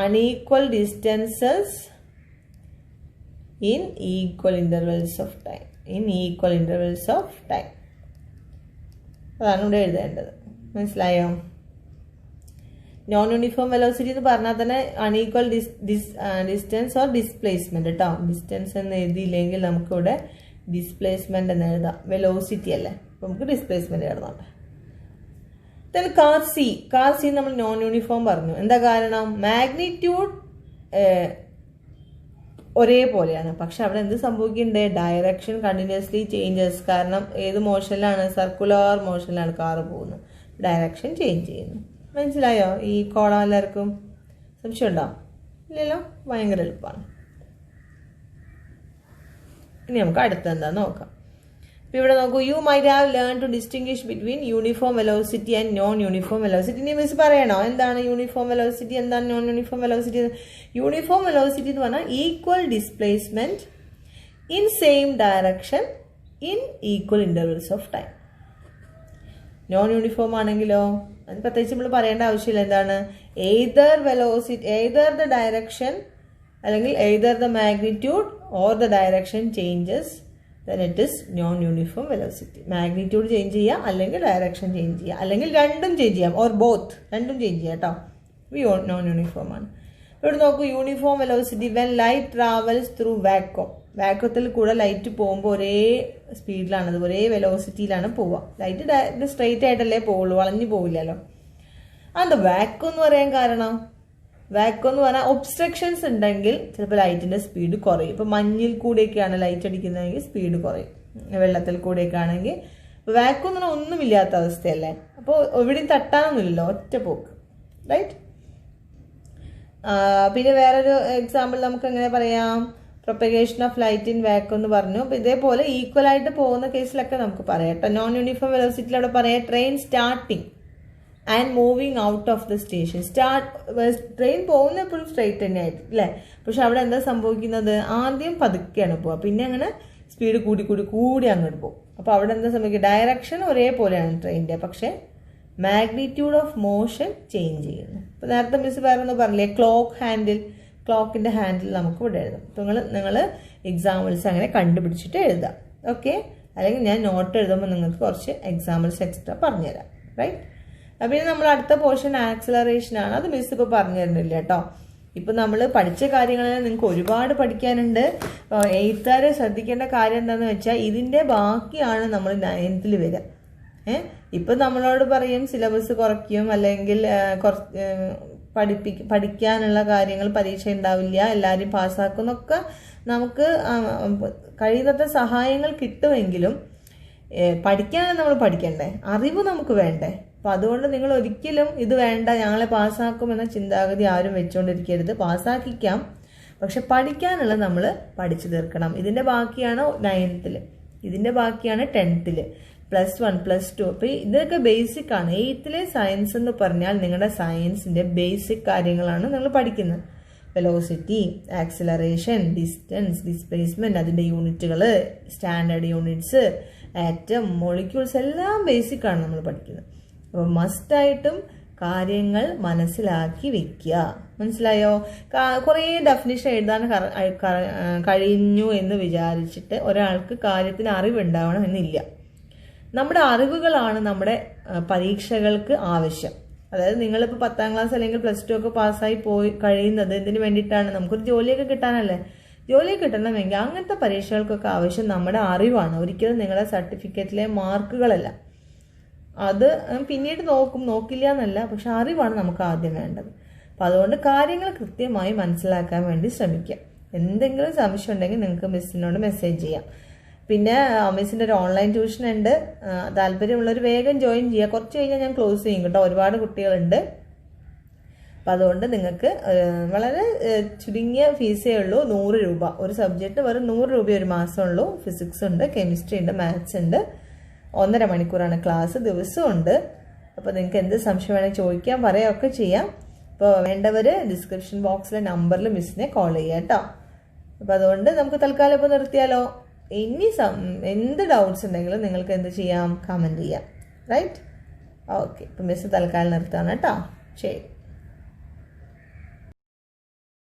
unequal distances in equal intervals of time, അതാണ് ഇവിടെ എഴുതേണ്ടത്. മനസ്സിലായോ? നോൺ യൂണിഫോം വെലോസിറ്റി എന്ന് പറഞ്ഞാൽ തന്നെ അൺഈക്വൽ ഡിസ്റ്റൻസ് ഓർ ഡിസ്പ്ലേസ്മെന്റ് കേട്ടോ. ഡിസ്റ്റൻസ് എന്ന് എഴുതിയില്ലെങ്കിൽ നമുക്കിവിടെ ഡിസ്പ്ലേസ്മെന്റ് എന്ന് എഴുതാം, വെലോസിറ്റി അല്ലേ, അപ്പൊ നമുക്ക് ഡിസ്പ്ലേസ്മെന്റ് എഴുതാം. കാർ സി നമ്മൾ നോൺ യൂണിഫോം പറഞ്ഞു. എന്താ കാരണം, മാഗ്നിറ്റ്യൂഡ് ഒരേപോലെയാണ്, പക്ഷെ അവിടെ എന്ത് സംഭവിക്കുന്നുണ്ട്, ഡയറക്ഷൻ കണ്ടിന്യൂസ്ലി ചേഞ്ചസ്. കാരണം ഏത് മോഷനിലാണ്, സർക്കുലർ മോഷനിലാണ് കാറ് പോകുന്നത്, ഡയറക്ഷൻ ചേഞ്ച് ചെയ്യുന്നു. മനസ്സിലായോ ഈ കോളം എല്ലാവർക്കും? സംശയം ഉണ്ടോ? ഇല്ലല്ലോ, ഭയങ്കര എളുപ്പമാണ്. ഇനി നമുക്ക് അടുത്ത എന്താ നോക്കാം. ഇപ്പൊ ഇവിടെ നോക്കൂ, you might have learn to distinguish between uniform velocity and non uniform velocity. ഇനി മിസ് പറയണോ എന്താണ് യൂണിഫോം വെലോസിറ്റി, എന്താണ് non uniform velocity? Uniform velocity എന്ന് പറഞ്ഞാൽ equal displacement in same direction in equal intervals of time. Non uniform ആണെങ്കിലോ അത് പ്രത്യേകിച്ച് നമ്മൾ പറയേണ്ട ആവശ്യമില്ല. എന്താണ്, either velocity, either the direction അല്ലെങ്കിൽ either the magnitude or the direction changes, then it is non uniform velocity. Magnitude change ചെയ്യുക, അല്ലെങ്കിൽ ഡയറക്ഷൻ ചേഞ്ച് ചെയ്യുക, അല്ലെങ്കിൽ രണ്ടും ചേഞ്ച് ചെയ്യാം, ഓർ ബോത്ത്, രണ്ടും ചേഞ്ച് ചെയ്യാം കേട്ടോ. നോൺ യൂണിഫോം ആണ്. ഇവിടെ നോക്കൂ, uniform velocity when light travels through vacuum. വാക്വത്തിൽ കൂടെ ലൈറ്റ് പോകുമ്പോൾ ഒരേ സ്പീഡിലാണ്, ഒരേ വെലോസിറ്റിയിലാണ് പോവുക. ലൈറ്റ് സ്ട്രെയിറ്റ് ആയിട്ടല്ലേ പോവുള്ളൂ, വളഞ്ഞു പോവില്ലല്ലോ. അത് വാക്വം എന്ന് പറയാൻ കാരണം, വാക്വം എന്ന് പറഞ്ഞാൽ ഒബ്സ്ട്രക്ഷൻസ് ഉണ്ടെങ്കിൽ ചിലപ്പോൾ ലൈറ്റിന്റെ സ്പീഡ് കുറയും. ഇപ്പൊ മഞ്ഞിൽ കൂടെയൊക്കെയാണ് ലൈറ്റ് അടിക്കുന്നതെങ്കിൽ സ്പീഡ് കുറയും, വെള്ളത്തിൽ കൂടെയൊക്കെ ആണെങ്കിൽ. വാക്വം എന്ന് പറഞ്ഞാൽ ഒന്നുമില്ലാത്ത അവസ്ഥയല്ലേ, അപ്പോൾ എവിടെയും തട്ടാനൊന്നുമില്ലല്ലോ, ഒറ്റ പോക്ക്, റൈറ്റ്. പിന്നെ വേറൊരു എക്സാമ്പിൾ നമുക്ക് എങ്ങനെ പറയാം, propagation of light in vacuum എന്ന് പറഞ്ഞു. അപ്പൊ ഇതേപോലെ ഈക്വൽ ആയിട്ട് പോകുന്ന കേസിലൊക്കെ നമുക്ക് പറയാം കേട്ടോ. നോൺ യൂണിഫോം വെലോസിറ്റിയിൽ അവിടെ പറയാം, train starting and moving out of the station. Train പോകുന്ന എപ്പോഴും സ്ട്രെയിറ്റ് തന്നെ ആയിട്ട് അല്ലേ, പക്ഷെ അവിടെ എന്താ സംഭവിക്കുന്നത്, ആദ്യം പതുക്കെയാണ് പോവുക, പിന്നെ അങ്ങനെ സ്പീഡ് കൂടി കൂടി കൂടി അങ്ങോട്ട് പോകും. അപ്പൊ അവിടെ എന്താ സംഭവിക്കുക, ഡയറക്ഷൻ ഒരേപോലെയാണ് ട്രെയിനിന്റെ, പക്ഷെ മാഗ്നിറ്റ്യൂഡ് ഓഫ് മോഷൻ ചേഞ്ച് ചെയ്യുന്നു. ഇപ്പൊ നേരത്തെ മിസ് വേറൊന്ന് പറഞ്ഞില്ലേ, ക്ലോക്കിന്റെ ഹാൻഡിൽ നമുക്ക് ഇവിടെ എഴുതാം. നിങ്ങൾ എക്സാമ്പിൾസ് അങ്ങനെ കണ്ടുപിടിച്ചിട്ട് എഴുതാം, ഓക്കെ. അല്ലെങ്കിൽ ഞാൻ നോട്ട് എഴുതുമ്പോൾ നിങ്ങൾക്ക് കുറച്ച് എക്സാമ്പിൾസ് എക്സ്ട്രാ പറഞ്ഞുതരാം, റൈറ്റ്. പിന്നെ നമ്മൾ അടുത്ത പോർഷൻ ആക്സിലറേഷൻ ആണ്. അത് മിസ് ഇപ്പോൾ പറഞ്ഞു തരുന്നില്ല കേട്ടോ. ഇപ്പൊ നമ്മൾ പഠിച്ച കാര്യങ്ങളിൽ നിങ്ങൾക്ക് ഒരുപാട് പഠിക്കാനുണ്ട്. എഴുത്തുകാരെ ശ്രദ്ധിക്കേണ്ട കാര്യം എന്താണെന്ന് വെച്ചാൽ ഇതിന്റെ ബാക്കിയാണ് നമ്മൾ 9th വരിക. ഇപ്പൊ നമ്മളോട് പറയും സിലബസ് കുറയ്ക്കും, അല്ലെങ്കിൽ പഠിക്കാനുള്ള കാര്യങ്ങൾ പരീക്ഷ ഉണ്ടാവില്ല, എല്ലാവരും പാസ്സാക്കുന്നൊക്കെ നമുക്ക് കഴിയുന്നത്ര സഹായങ്ങൾ കിട്ടുമെങ്കിലും പഠിക്കാനാണ് നമ്മൾ പഠിക്കണ്ടേ, അറിവ് നമുക്ക് വേണ്ടേ. അപ്പൊ അതുകൊണ്ട് നിങ്ങൾ ഒരിക്കലും ഇത് വേണ്ട, ഞങ്ങളെ പാസ്സാക്കും എന്ന ചിന്താഗതി ആരും വെച്ചുകൊണ്ടിരിക്കരുത്. പാസ്സാക്കിക്കാം, പക്ഷെ പഠിക്കാനുള്ളത് നമ്മൾ പഠിച്ചു തീർക്കണം. ഇതിന്റെ ബാക്കിയാണ് 9th, ഇതിന്റെ ബാക്കിയാണ് 10th, +1 +2. അപ്പൊ ഇതൊക്കെ ബേസിക് ആണ്. 8th സയൻസ് എന്ന് പറഞ്ഞാൽ നിങ്ങളുടെ സയൻസിന്റെ ബേസിക് കാര്യങ്ങളാണ് നിങ്ങൾ പഠിക്കുന്നത്. വെലോസിറ്റി, ആക്സിലറേഷൻ, ഡിസ്റ്റൻസ്, ഡിസ്പ്ലേസ്മെന്റ്, അതിന്റെ യൂണിറ്റുകൾ, സ്റ്റാൻഡേർഡ് യൂണിറ്റ്സ്, ആറ്റം, മോളിക്യൂൾസ് എല്ലാം ബേസിക് ആണ് നമ്മൾ പഠിക്കുന്നത്. അപ്പോൾ മസ്റ്റായിട്ടും കാര്യങ്ങൾ മനസ്സിലാക്കി വെക്കുക. മനസ്സിലായോ? കുറേ ഡെഫിനിഷൻ എഴുതാൻ കഴിഞ്ഞു എന്ന് വിചാരിച്ചിട്ട് ഒരാൾക്ക് കാര്യത്തിന് അറിവുണ്ടാവണം എന്നില്ല. നമ്മുടെ അറിവുകളാണ് നമ്മുടെ പരീക്ഷകൾക്ക് ആവശ്യം. അതായത് നിങ്ങളിപ്പോൾ 10ാം ക്ലാസ് അല്ലെങ്കിൽ +2 ഒക്കെ പാസ്സായി പോയി കഴിയുന്നത് എന്തിനു വേണ്ടിയിട്ടാണ്? നമുക്കൊരു ജോലിയൊക്കെ കിട്ടാനല്ലേ. ജോലി കിട്ടണമെങ്കിൽ അങ്ങനത്തെ പരീക്ഷകൾക്കൊക്കെ ആവശ്യം നമ്മുടെ അറിവാണ്, ഒരിക്കലും നിങ്ങളുടെ സർട്ടിഫിക്കറ്റിലെ മാർക്കുകളല്ല. അത് പിന്നീട് നോക്കില്ല എന്നല്ല, പക്ഷെ അറിവാണ് നമുക്ക് ആദ്യം വേണ്ടത്. അപ്പം അതുകൊണ്ട് കാര്യങ്ങൾ കൃത്യമായി മനസ്സിലാക്കാൻ വേണ്ടി ശ്രമിക്കുക. എന്തെങ്കിലും സംശയം ഉണ്ടെങ്കിൽ നിങ്ങൾക്ക് മിസ്സിനോട് മെസ്സേജ് ചെയ്യാം. പിന്നെ മിസ്സിൻ്റെ ഒരു ഓൺലൈൻ ട്യൂഷൻ ഉണ്ട്, താല്പര്യമുള്ളവർ വേഗം ജോയിൻ ചെയ്യുക. കുറച്ച് കഴിഞ്ഞാൽ ഞാൻ ക്ലോസ് ചെയ്യും കേട്ടോ, ഒരുപാട് കുട്ടികളുണ്ട്. അപ്പം അതുകൊണ്ട് നിങ്ങൾക്ക് വളരെ ചുരുങ്ങിയ ഫീസേ ഉള്ളൂ, 100 രൂപ. ഒരു സബ്ജക്റ്റ് വെറും 100 രൂപ ഒരു മാസമുള്ളൂ. ഫിസിക്സ് ഉണ്ട്, കെമിസ്ട്രി ഉണ്ട്, മാത്സ് ഉണ്ട്. 1.5 മണിക്കൂറാണ് ക്ലാസ്, ദിവസമുണ്ട്. അപ്പോൾ നിങ്ങൾക്ക് എന്ത് സംശയം വേണമെങ്കിൽ ചോദിക്കാം, പറയുകയൊക്കെ ചെയ്യാം. അപ്പോൾ വേണ്ടവർ ഡിസ്ക്രിപ്ഷൻ ബോക്സിലെ നമ്പറിൽ മിസ്സിനെ കോൾ ചെയ്യാം കേട്ടോ. അപ്പോൾ അതുകൊണ്ട് നമുക്ക് തൽക്കാലം ഇപ്പോൾ നിർത്തിയാലോ. ഇനി എന്ത് ഡൗട്ട്സ് ഉണ്ടെങ്കിലും നിങ്ങൾക്ക് എന്ത് ചെയ്യാം, കമൻറ്റ് ചെയ്യാം. റൈറ്റ്? ഓക്കെ, ഇപ്പം മിസ് തൽക്കാലം നിർത്താണ് കേട്ടോ. ശരി.